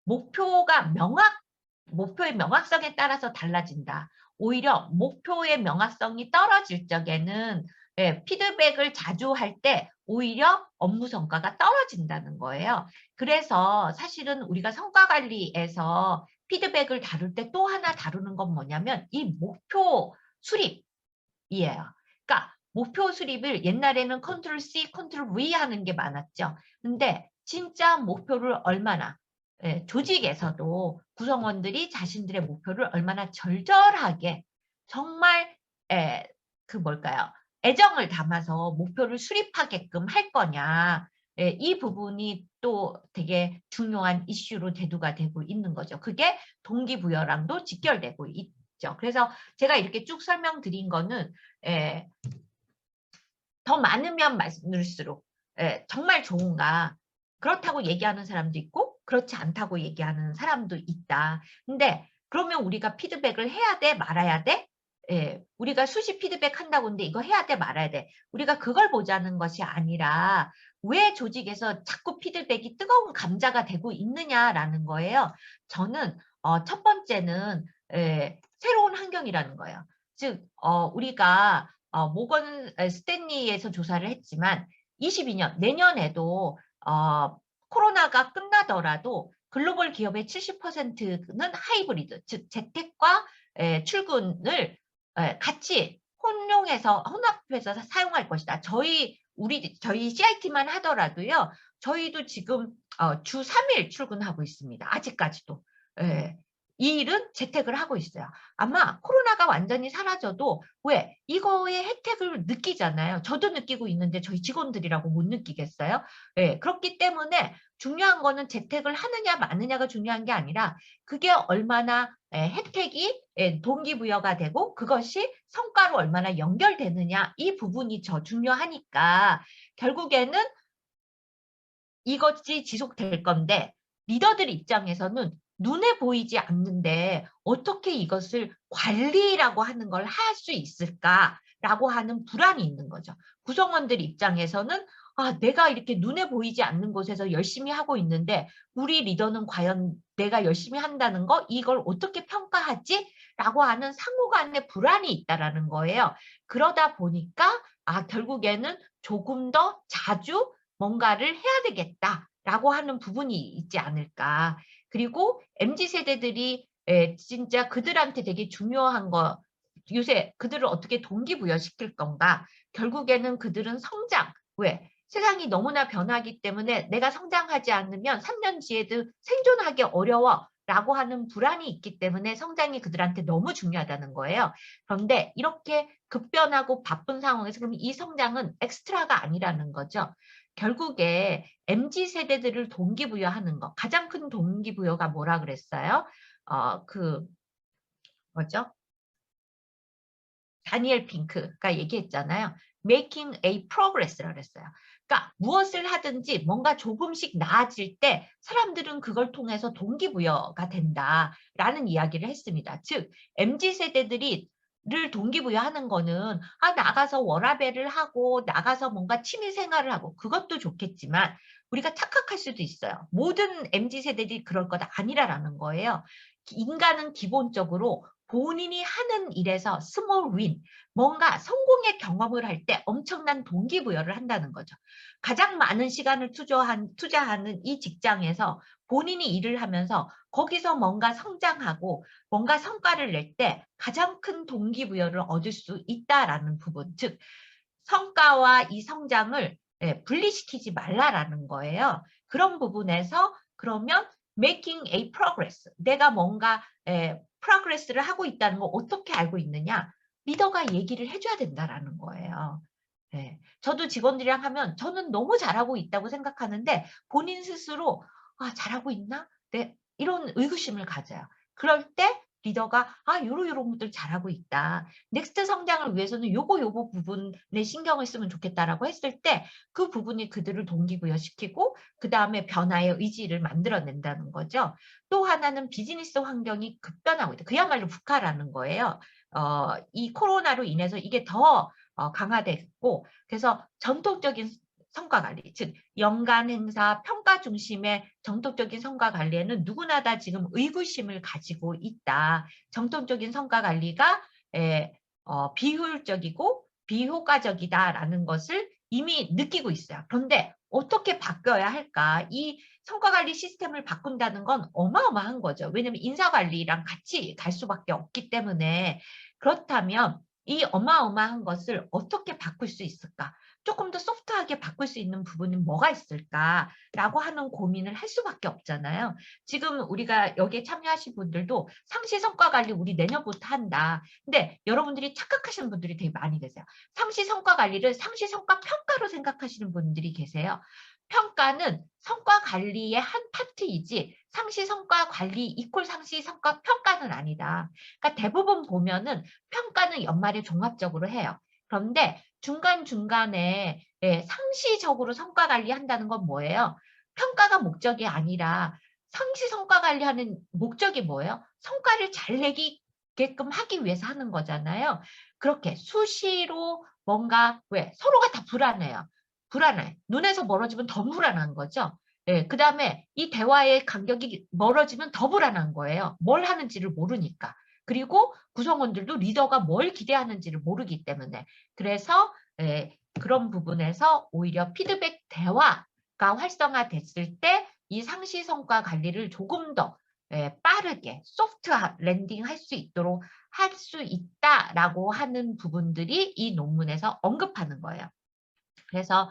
목표의 명확성에 따라서 달라진다. 오히려 목표의 명확성이 떨어질 적에는 피드백을 자주 할 때 오히려 업무 성과가 떨어진다는 거예요. 그래서 사실은 우리가 성과 관리에서 피드백을 다룰 때 또 하나 다루는 건 뭐냐면 이 목표 수립 이에요. 그러니까 목표 수립을 옛날에는 컨트롤 C, 컨트롤 V 하는 게 많았죠. 근데 진짜 목표를 얼마나 조직에서도 구성원들이 자신들의 목표를 얼마나 절절하게 정말 그 뭘까요? 애정을 담아서 목표를 수립하게끔 할 거냐. 이 부분이 또 되게 중요한 이슈로 대두가 되고 있는 거죠. 그게 동기부여랑도 직결되고 있죠. 그래서 제가 이렇게 쭉 설명드린 거는 더 많으면 많을수록 정말 좋은가. 그렇다고 얘기하는 사람도 있고 그렇지 않다고 얘기하는 사람도 있다. 근데 그러면 우리가 피드백을 해야 돼? 말아야 돼? 우리가 수시 피드백 한다고 하는데 이거 해야 돼? 말아야 돼? 우리가 그걸 보자는 것이 아니라 왜 조직에서 자꾸 피드백이 뜨거운 감자가 되고 있느냐라는 거예요. 저는 첫 번째는 새로운 환경이라는 거예요. 즉 우리가 모건 스탠리에서 조사를 했지만 22년 내년에도 코로나가 끝나더라도 글로벌 기업의 70%는 하이브리드, 즉 재택과 출근을 같이 혼합해서 사용할 것이다. 저희 CIT만 하더라도요. 저희도 지금 주 3일 출근하고 있습니다. 아직까지도. 이 일은 재택을 하고 있어요. 아마 코로나가 완전히 사라져도 왜 이거의 혜택을 느끼잖아요. 저도 느끼고 있는데 저희 직원들이라고 못 느끼겠어요? 그렇기 때문에 중요한 거는 재택을 하느냐 마느냐가 중요한 게 아니라 그게 얼마나 혜택이 동기부여가 되고 그것이 성과로 얼마나 연결되느냐 이 부분이 더 중요하니까 결국에는 이것이 지속될 건데 리더들 입장에서는 눈에 보이지 않는데 어떻게 이것을 관리라고 하는 걸 할 수 있을까라고 하는 불안이 있는 거죠. 구성원들 입장에서는 내가 이렇게 눈에 보이지 않는 곳에서 열심히 하고 있는데 우리 리더는 과연 내가 열심히 한다는 거 이걸 어떻게 평가하지? 라고 하는 상호 간의 불안이 있다라는 거예요. 그러다 보니까 결국에는 조금 더 자주 뭔가를 해야 되겠다라고 하는 부분이 있지 않을까. 그리고 MZ세대들이 진짜 그들한테 되게 중요한 거 요새 그들을 어떻게 동기부여시킬 건가. 결국에는 그들은 성장. 왜? 세상이 너무나 변하기 때문에 내가 성장하지 않으면 3년 뒤에도 생존하기 어려워. 라고 하는 불안이 있기 때문에 성장이 그들한테 너무 중요하다는 거예요. 그런데 이렇게 급변하고 바쁜 상황에서 그럼 이 성장은 엑스트라가 아니라는 거죠. 결국에 MZ세대들을 동기부여하는 거. 가장 큰 동기부여가 뭐라 그랬어요? 뭐죠? 다니엘 핑크가 얘기했잖아요. Making a progress라고 그랬어요. 그러니까 무엇을 하든지 뭔가 조금씩 나아질 때 사람들은 그걸 통해서 동기부여가 된다라는 이야기를 했습니다. 즉 MZ세대들이 를 동기부여하는 거는 나가서 워라밸을 하고 나가서 뭔가 취미 생활을 하고 그것도 좋겠지만 우리가 착각할 수도 있어요. 모든 MZ세대들이 그럴 것 아니라라는 거예요. 인간은 기본적으로 본인이 하는 일에서 스몰 윈, 뭔가 성공의 경험을 할 때 엄청난 동기부여를 한다는 거죠. 가장 많은 시간을 투자하는 이 직장에서 본인이 일을 하면서 거기서 뭔가 성장하고 뭔가 성과를 낼 때 가장 큰 동기부여를 얻을 수 있다라는 부분, 즉 성과와 이 성장을 분리시키지 말라라는 거예요. 그런 부분에서 그러면 making a progress, 내가 뭔가 프로그레스를 하고 있다는 걸 어떻게 알고 있느냐? 리더가 얘기를 해줘야 된다라는 거예요. 저도 직원들이랑 하면 저는 너무 잘하고 있다고 생각하는데 본인 스스로 잘하고 있나? 이런 의구심을 가져요. 그럴 때 리더가 요런 것들 잘하고 있다. 넥스트 성장을 위해서는 요거 부분에 신경을 쓰면 좋겠다라고 했을 때 그 부분이 그들을 동기부여시키고 그 다음에 변화의 의지를 만들어낸다는 거죠. 또 하나는 비즈니스 환경이 급변하고 있다. 그야말로 북화라는 거예요. 이 코로나로 인해서 이게 더 강화됐고 그래서 전통적인 성과 관리, 즉 연간 행사, 평가 중심의 전통적인 성과 관리에는 누구나 다 지금 의구심을 가지고 있다. 전통적인 성과 관리가 비효율적이고 비효과적이다라는 것을 이미 느끼고 있어요. 그런데 어떻게 바뀌어야 할까? 이 성과관리 시스템을 바꾼다는 건 어마어마한 거죠. 왜냐하면 인사관리랑 같이 갈 수밖에 없기 때문에 그렇다면 이 어마어마한 것을 어떻게 바꿀 수 있을까? 조금 더 소프트하게 바꿀 수 있는 부분이 뭐가 있을까라고 하는 고민을 할 수밖에 없잖아요. 지금 우리가 여기에 참여하신 분들도 상시 성과 관리 우리 내년부터 한다. 근데 여러분들이 착각하시는 분들이 되게 많이 계세요. 상시 성과 관리를 상시 성과 평가로 생각하시는 분들이 계세요. 평가는 성과 관리의 한 파트이지 상시 성과 관리 이퀄 상시 성과 평가는 아니다. 그러니까 대부분 보면은 평가는 연말에 종합적으로 해요. 그런데 중간중간에 상시적으로 성과 관리한다는 건 뭐예요? 평가가 목적이 아니라 상시 성과 관리하는 목적이 뭐예요? 성과를 잘 내게끔 하기 위해서 하는 거잖아요. 그렇게 수시로 뭔가 왜? 서로가 다 불안해요. 불안해. 눈에서 멀어지면 더 불안한 거죠. 그다음에 이 대화의 간격이 멀어지면 더 불안한 거예요. 뭘 하는지를 모르니까. 그리고 구성원들도 리더가 뭘 기대하는지를 모르기 때문에. 그래서 그런 부분에서 오히려 피드백 대화가 활성화됐을 때 이 상시 성과 관리를 조금 더 빠르게 소프트 랜딩 할 수 있도록 할 수 있다라고 하는 부분들이 이 논문에서 언급하는 거예요. 그래서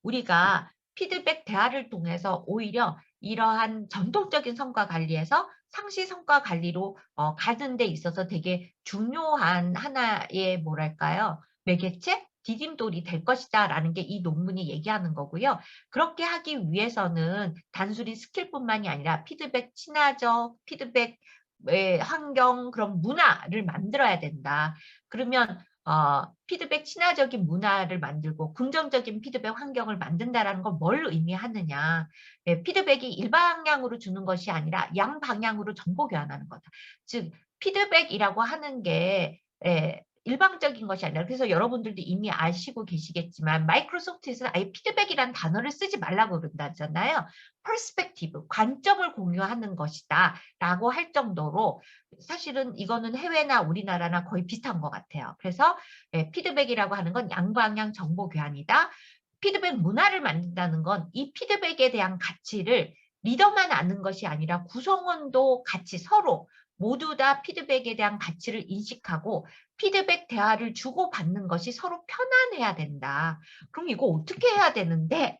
우리가 피드백 대화를 통해서 오히려 이러한 전통적인 성과 관리에서 상시 성과 관리로 가는 데 있어서 되게 중요한 하나의 뭐랄까요? 매개체? 디딤돌이 될 것이다라는 게 이 논문이 얘기하는 거고요. 그렇게 하기 위해서는 단순히 스킬뿐만이 아니라 피드백 친화적, 피드백 환경, 그런 문화를 만들어야 된다. 그러면 피드백 친화적인 문화를 만들고 긍정적인 피드백 환경을 만든다라는 건 뭘 의미하느냐. 피드백이 일방향으로 주는 것이 아니라 양방향으로 정보 교환하는 거다. 즉 피드백이라고 하는 게 일방적인 것이 아니라, 그래서 여러분들도 이미 아시고 계시겠지만 마이크로소프트에서는 아예 피드백이라는 단어를 쓰지 말라고 그런다잖아요. 퍼스펙티브, 관점을 공유하는 것이다 라고 할 정도로 사실은 이거는 해외나 우리나라나 거의 비슷한 것 같아요. 그래서 피드백이라고 하는 건 양방향 정보 교환이다. 피드백 문화를 만든다는 건 이 피드백에 대한 가치를 리더만 아는 것이 아니라 구성원도 같이 서로 모두 다 피드백에 대한 가치를 인식하고 피드백 대화를 주고받는 것이 서로 편안해야 된다. 그럼 이거 어떻게 해야 되는데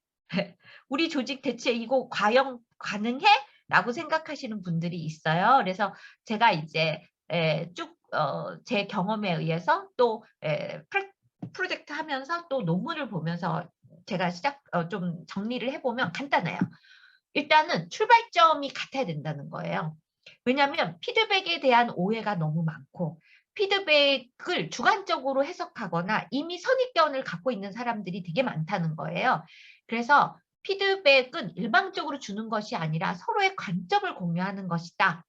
우리 조직 대체 이거 과연 가능해? 라고 생각하시는 분들이 있어요. 그래서 제가 이제 쭉 제 경험에 의해서 또 프로젝트 하면서 또 논문을 보면서 제가 좀 정리를 해보면 간단해요. 일단은 출발점이 같아야 된다는 거예요. 왜냐하면 피드백에 대한 오해가 너무 많고 피드백을 주관적으로 해석하거나 이미 선입견을 갖고 있는 사람들이 되게 많다는 거예요. 그래서 피드백은 일방적으로 주는 것이 아니라 서로의 관점을 공유하는 것이다.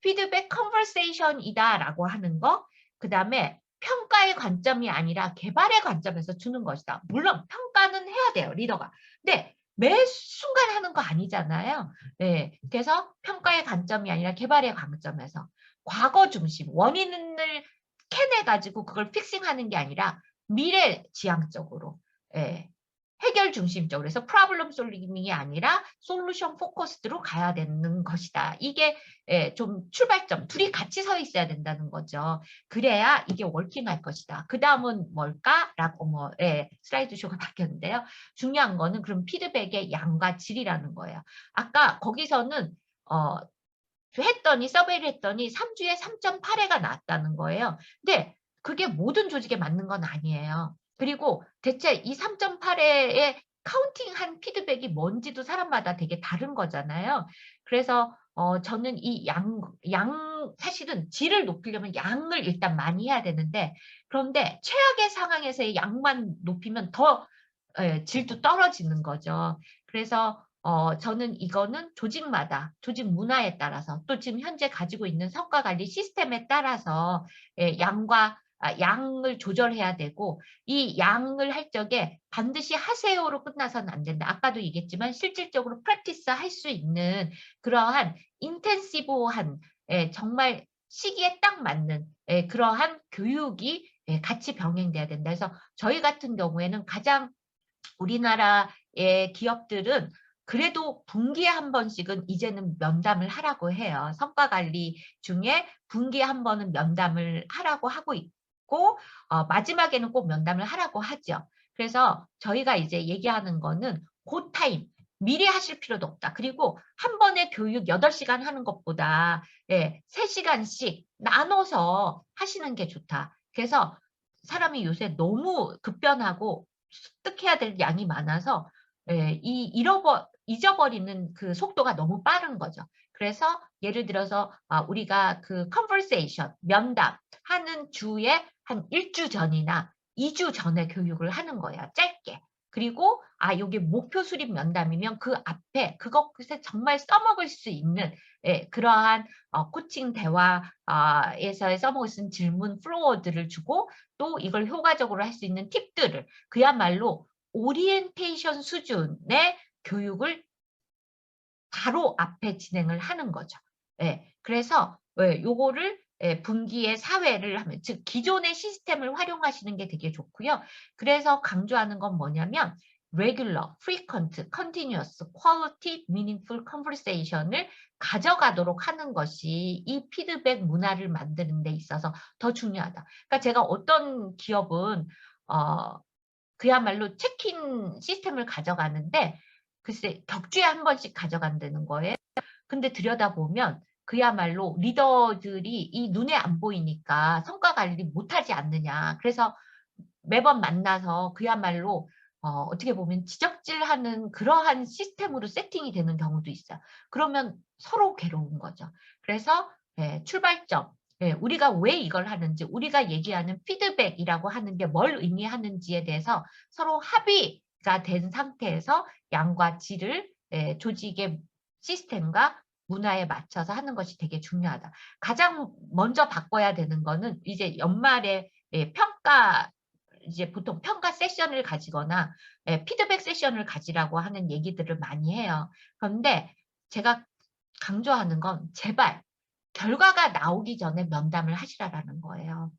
피드백 컨버세이션이다라고 하는 거. 그다음에 평가의 관점이 아니라 개발의 관점에서 주는 것이다. 물론 평가는 해야 돼요, 리더가. 근데 매 순간 하는 거 아니잖아요. 그래서 평가의 관점이 아니라 개발의 관점에서 과거 중심, 원인을 캐내가지고 그걸 픽싱하는 게 아니라 미래 지향적으로 해결 중심적으로 해서 프로블럼 솔빙이 아니라 솔루션 포커스드로 가야 되는 것이다. 이게 좀 출발점, 둘이 같이 서 있어야 된다는 거죠. 그래야 이게 워킹할 것이다. 그 다음은 뭘까라고 슬라이드 쇼가 바뀌었는데요. 중요한 거는 그럼 피드백의 양과 질이라는 거예요. 아까 거기서는 서베이를 했더니 3주에 3.8회가 나왔다는 거예요. 근데 그게 모든 조직에 맞는 건 아니에요. 그리고 대체 이 3.8회의 카운팅한 피드백이 뭔지도 사람마다 되게 다른 거잖아요. 그래서 저는 이 사실은 질을 높이려면 양을 일단 많이 해야 되는데, 그런데 최악의 상황에서의 양만 높이면 더 질도 떨어지는 거죠. 그래서 저는 이거는 조직마다, 조직 문화에 따라서 또 지금 현재 가지고 있는 성과 관리 시스템에 따라서 양을 조절해야 되고, 이 양을 할 적에 반드시 하세요로 끝나서는 안 된다. 아까도 얘기했지만 실질적으로 프랙티스 할 수 있는 그러한 인텐시브한 정말 시기에 딱 맞는 그러한 교육이 같이 병행돼야 된다. 그래서 저희 같은 경우에는 가장 우리나라의 기업들은 그래도 분기에 한 번씩은 이제는 면담을 하라고 해요. 성과 관리 중에 분기에 한 번은 면담을 하라고 하고 있고 마지막에는 꼭 면담을 하라고 하죠. 그래서 저희가 이제 얘기하는 거는 고 타임 미리 하실 필요도 없다. 그리고 한 번에 교육 8시간 하는 것보다 3시간씩 나눠서 하시는 게 좋다. 그래서 사람이 요새 너무 급변하고 습득해야 될 양이 많아서 잊어버리는 그 속도가 너무 빠른 거죠. 그래서 예를 들어서 우리가 그 conversation, 면담 하는 주에 한 1주 전이나 2주 전에 교육을 하는 거예요. 짧게. 그리고 요게 목표 수립 면담이면 그 앞에 그것에 정말 써먹을 수 있는 그러한 코칭 대화에서 써먹을 수 있는 질문 플로어들을 주고 또 이걸 효과적으로 할 수 있는 팁들을 그야말로 오리엔테이션 수준의 교육을 바로 앞에 진행을 하는 거죠. 그래서 요거를 분기에 사회를 하면 즉 기존의 시스템을 활용하시는 게 되게 좋고요. 그래서 강조하는 건 뭐냐면 regular, frequent, continuous, quality, meaningful conversation을 가져가도록 하는 것이 이 피드백 문화를 만드는 데 있어서 더 중요하다. 그러니까 제가 어떤 기업은 그야말로 체크인 시스템을 가져가는데 글쎄 격주에 한 번씩 가져간다는 거예요. 근데 들여다보면 그야말로 리더들이 이 눈에 안 보이니까 성과 관리 못하지 않느냐. 그래서 매번 만나서 그야말로 어떻게 보면 지적질하는 그러한 시스템으로 세팅이 되는 경우도 있어요. 그러면 서로 괴로운 거죠. 그래서 출발점, 우리가 왜 이걸 하는지, 우리가 얘기하는 피드백이라고 하는 게 뭘 의미하는지에 대해서 서로 합의가 된 상태에서 양과 질을 조직의 시스템과 문화에 맞춰서 하는 것이 되게 중요하다. 가장 먼저 바꿔야 되는 거는 이제 연말에 평가 이제 보통 평가 세션을 가지거나 피드백 세션을 가지라고 하는 얘기들을 많이 해요. 그런데 제가 강조하는 건 제발 결과가 나오기 전에 면담을 하시라라는 거예요.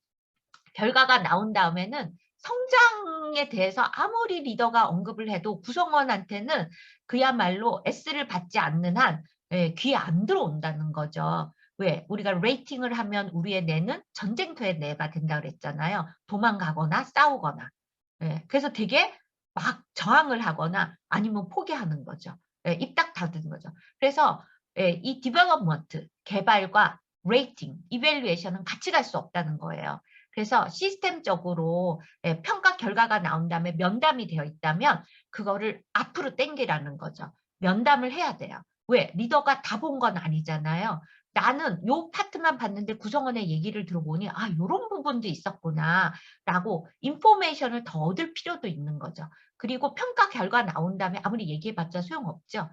결과가 나온 다음에는 성장에 대해서 아무리 리더가 언급을 해도 구성원한테는 그야말로 S를 받지 않는 한 귀에 안 들어온다는 거죠. 왜? 우리가 레이팅을 하면 우리의 뇌는 전쟁터의 뇌가 된다 그랬잖아요. 도망가거나 싸우거나. 그래서 되게 막 저항을 하거나 아니면 포기하는 거죠. 입 딱 닫는 거죠. 그래서 이 디벨롭먼트, 개발과 레이팅, 이밸류에이션은 같이 갈 수 없다는 거예요. 그래서 시스템적으로 평가 결과가 나온 다음에 면담이 되어 있다면 그거를 앞으로 당기라는 거죠. 면담을 해야 돼요. 왜? 리더가 다 본 건 아니잖아요. 나는 요 파트만 봤는데 구성원의 얘기를 들어보니 요런 부분도 있었구나 라고 인포메이션을 더 얻을 필요도 있는 거죠. 그리고 평가 결과 나온 다음에 아무리 얘기해봤자 소용없죠.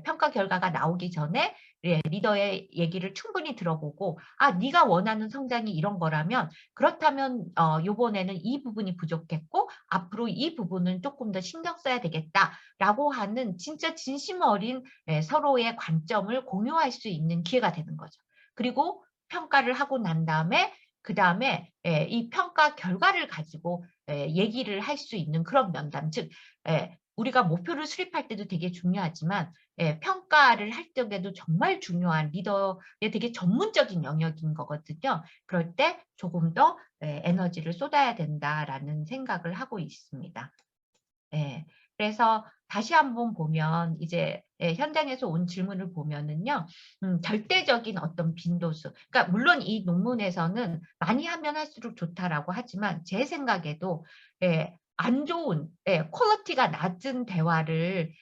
평가 결과가 나오기 전에 리더의 얘기를 충분히 들어보고 네가 원하는 성장이 이런 거라면 그렇다면 요번에는 이 부분이 부족했고 앞으로 이 부분은 조금 더 신경 써야 되겠다라고 하는 진짜 진심 어린 서로의 관점을 공유할 수 있는 기회가 되는 거죠. 그리고 평가를 하고 난 다음에 그 다음에 이 평가 결과를 가지고 얘기를 할 수 있는 그런 면담, 즉 우리가 목표를 수립할 때도 되게 중요하지만 평가를 할 적에도 정말 중요한 리더의 되게 전문적인 영역인 거거든요. 그럴 때 조금 더 에너지를 쏟아야 된다라는 생각을 하고 있습니다. 그래서 다시 한번 보면 이제 현장에서 온 질문을 보면은요, 절대적인 어떤 빈도수. 그러니까 물론 이 논문에서는 많이 하면 할수록 좋다라고 하지만 제 생각에도 안 좋은 퀄리티가 낮은 대화를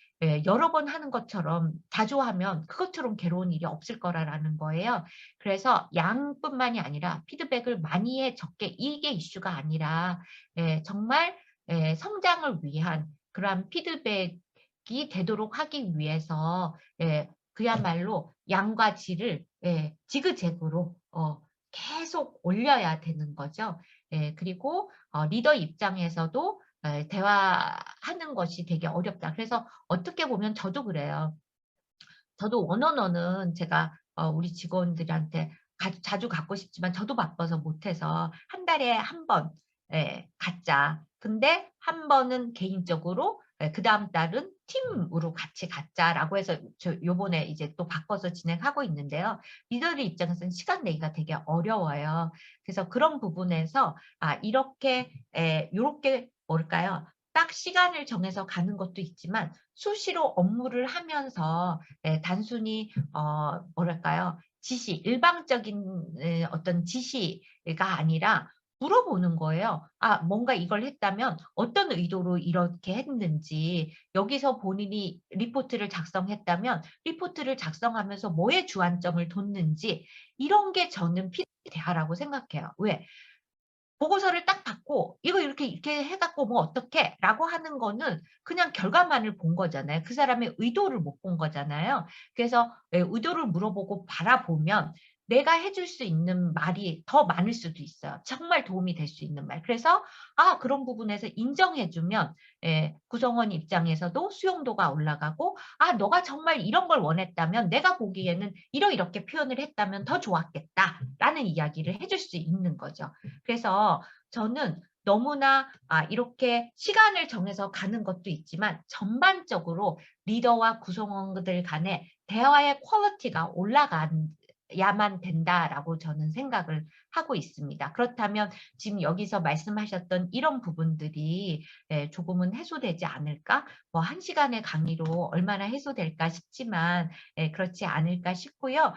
여러 번 하는 것처럼 자주 하면 그것처럼 괴로운 일이 없을 거라는 거예요. 그래서 양뿐만이 아니라 피드백을 많이 해 적게 이게 이슈가 아니라 정말 성장을 위한 그러한 피드백이 되도록 하기 위해서 그야말로 양과 질을 지그재그로 계속 올려야 되는 거죠. 그리고 리더 입장에서도 대화하는 것이 되게 어렵다. 그래서 어떻게 보면 저도 그래요. 저도 원어너는 제가 우리 직원들한테 자주 갖고 싶지만 저도 바빠서 못해서 한 달에 한 번 갖자. 근데 한 번은 개인적으로 그 다음 달은 팀으로 같이 갖자라고 해서 저 요번에 이제 또 바꿔서 진행하고 있는데요. 리더들 입장에서는 시간 내기가 되게 어려워요. 그래서 그런 부분에서 이렇게 요렇게 뭘까요? 딱 시간을 정해서 가는 것도 있지만 수시로 업무를 하면서 단순히 뭐랄까요? 일방적인 어떤 지시가 아니라 물어보는 거예요. 뭔가 이걸 했다면 어떤 의도로 이렇게 했는지, 여기서 본인이 리포트를 작성했다면 리포트를 작성하면서 뭐에 주안점을 뒀는지, 이런 게 저는 PD 대화라고 생각해요. 왜? 보고서를 딱 받고 "이거 이렇게 해 갖고 뭐 어떡해?" 라고 하는 거는 그냥 결과만을 본 거잖아요. 그 사람의 의도를 못 본 거잖아요. 그래서 의도를 물어보고 바라보면 내가 해줄 수 있는 말이 더 많을 수도 있어요. 정말 도움이 될 수 있는 말. 그래서 그런 부분에서 인정해 주면 구성원 입장에서도 수용도가 올라가고 너가 정말 이런 걸 원했다면 내가 보기에는 이러이렇게 표현을 했다면 더 좋았겠다."라는 이야기를 해줄 수 있는 거죠. 그래서 저는 너무나 이렇게 시간을 정해서 가는 것도 있지만 전반적으로 리더와 구성원들 간의 대화의 퀄리티가 올라가야만 된다라고 저는 생각을 하고 있습니다. 그렇다면 지금 여기서 말씀하셨던 이런 부분들이 조금은 해소되지 않을까? 뭐 1시간의 강의로 얼마나 해소될까 싶지만 그렇지 않을까 싶고요.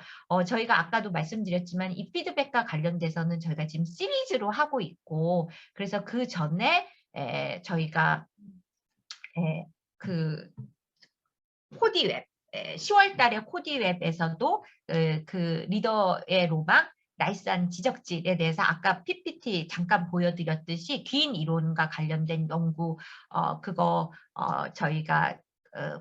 저희가 아까도 말씀드렸지만 이 피드백과 관련돼서는 저희가 지금 시리즈로 하고 있고, 그래서 그전에 저희가 에, 그 코디웹 10월 달에 코디웹에서도 그 리더의 로망, 나이스한 지적질에 대해서 아까 PPT 잠깐 보여드렸듯이 긴 이론과 관련된 연구 그거 저희가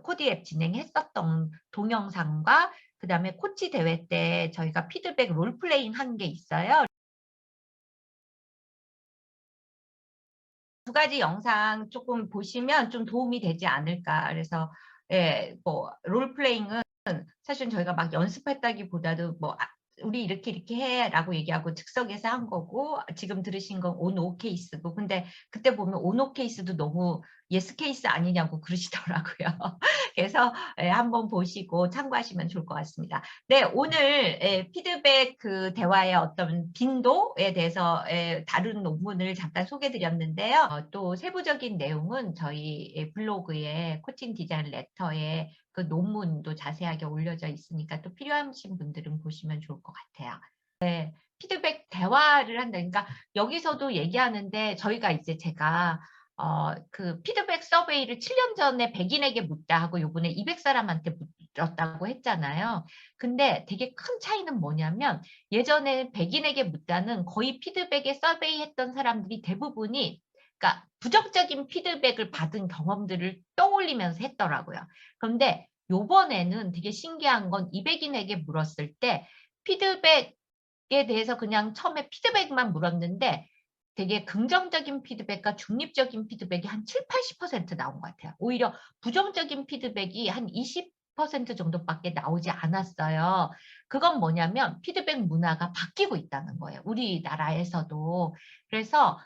코디웹 진행했었던 동영상과 그다음에 코치 대회 때 저희가 피드백 롤플레잉 한 게 있어요. 두 가지 영상 조금 보시면 좀 도움이 되지 않을까. 그래서 뭐 롤플레잉은 사실은 저희가 막 연습했다기보다도 뭐 "우리 이렇게 해."라고 얘기하고 즉석에서 한 거고, 지금 들으신 건 온 오 케이스고, 근데 그때 보면 온 오 케이스도 너무 예스 케이스 아니냐고 그러시더라고요. 그래서 한번 보시고 참고하시면 좋을 것 같습니다. 네, 오늘 피드백 그 대화의 어떤 빈도에 대해서 다룬 논문을 잠깐 소개해 드렸는데요. 또 세부적인 내용은 저희 블로그에 코칭 디자인 레터에 그 논문도 자세하게 올려져 있으니까 또 필요하신 분들은 보시면 좋을 것 같아요. 피드백 대화를 한다. 그러니까 여기서도 얘기하는데 저희가 이제 제가 그 피드백 서베이를 7년 전에 100인에게 묻다 하고 요번에 200사람한테 물었다고 했잖아요. 근데 되게 큰 차이는 뭐냐면 예전에 100인에게 묻다는 거의 피드백에 서베이 했던 사람들이 대부분이, 그러니까 부정적인 피드백을 받은 경험들을 떠올리면서 했더라고요. 그런데 요번에는 되게 신기한 건 200인에게 물었을 때 피드백에 대해서 그냥 처음에 피드백만 물었는데 되게 긍정적인 피드백과 중립적인 피드백이 한 70-80% 나온 것 같아요. 오히려 부정적인 피드백이 한 20% 정도밖에 나오지 않았어요. 그건 뭐냐면 피드백 문화가 바뀌고 있다는 거예요, 우리나라에서도. 그래서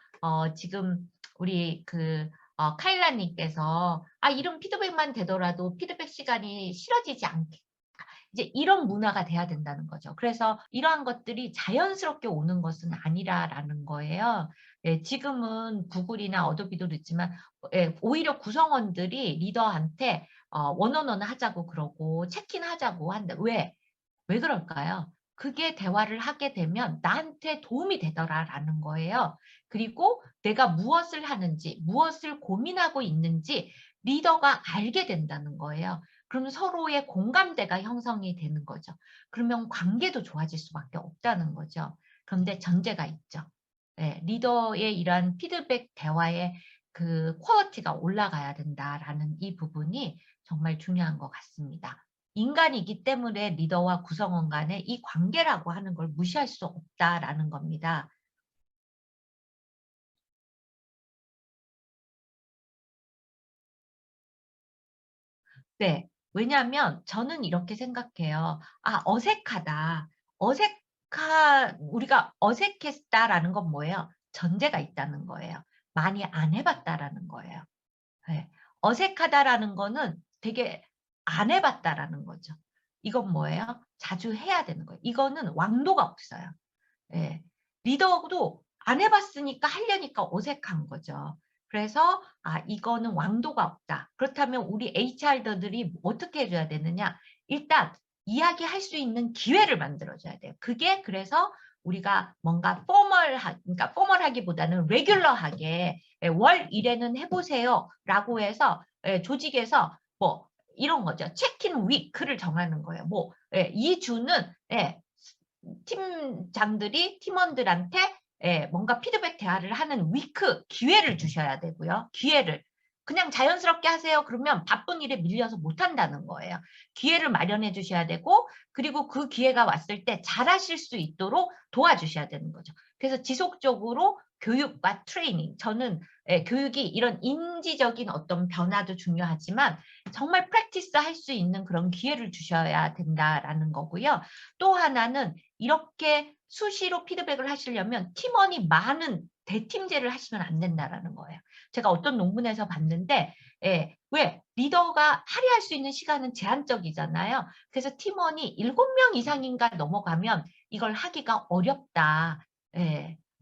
지금 우리 카일라 님께서 이런 피드백만 되더라도 피드백 시간이 싫어지지 않게, 이제 이런 문화가 돼야 된다는 거죠. 그래서 이러한 것들이 자연스럽게 오는 것은 아니라라는 거예요. 지금은 구글이나 어도비도 있지만 오히려 구성원들이 리더한테 원어원 하자고 그러고 체킹하자고 한다. 왜 그럴까요? 그게 대화를 하게 되면 나한테 도움이 되더라라는 거예요. 그리고 내가 무엇을 하는지, 무엇을 고민하고 있는지 리더가 알게 된다는 거예요. 그럼 서로의 공감대가 형성이 되는 거죠. 그러면 관계도 좋아질 수밖에 없다는 거죠. 그런데 전제가 있죠. 리더의 이러한 피드백 대화의 그 퀄리티가 올라가야 된다라는 이 부분이 정말 중요한 것 같습니다. 인간이기 때문에 리더와 구성원 간의 이 관계라고 하는 걸 무시할 수 없다라는 겁니다. 네. 왜냐하면 저는 이렇게 생각해요. 어색하다. 우리가 어색했다라는 건 뭐예요? 전제가 있다는 거예요. 많이 안 해 봤다라는 거예요. 예. 어색하다라는 거는 되게 안 해봤다라는 거죠. 이건 뭐예요? 자주 해야 되는 거예요. 이거는 왕도가 없어요. 예. 리더도 안 해봤으니까 하려니까 어색한 거죠. 그래서 이거는 왕도가 없다. 그렇다면 우리 HR들이 어떻게 해줘야 되느냐? 일단 이야기할 수 있는 기회를 만들어줘야 돼요. 그게 그래서 우리가 뭔가 그러니까 포멀하기보다는 레귤러하게 월 1회는 해보세요라고 해서 조직에서 뭐 이런 거죠. 체크인 위크를 정하는 거예요. 뭐 이 주는 팀장들이 팀원들한테 뭔가 피드백 대화를 하는 위크 기회를 주셔야 되고요. 기회를. 그냥 자연스럽게 하세요. 그러면 바쁜 일에 밀려서 못한다는 거예요. 기회를 마련해 주셔야 되고 그리고 그 기회가 왔을 때 잘하실 수 있도록 도와주셔야 되는 거죠. 그래서 지속적으로 교육과 트레이닝. 저는 교육이 이런 인지적인 어떤 변화도 중요하지만 정말 프랙티스 할 수 있는 그런 기회를 주셔야 된다라는 거고요. 또 하나는 이렇게 수시로 피드백을 하시려면 팀원이 많은 대팀제를 하시면 안 된다라는 거예요. 제가 어떤 논문에서 봤는데 왜 리더가 할애할 수 있는 시간은 제한적이잖아요. 그래서 팀원이 7명 이상인가 넘어가면 이걸 하기가 어렵다.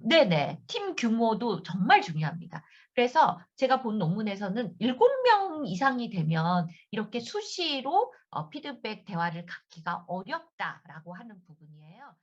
네네. 팀 규모도 정말 중요합니다. 그래서 제가 본 논문에서는 7명 이상이 되면 이렇게 수시로 피드백 대화를 갖기가 어렵다라고 하는 부분이에요.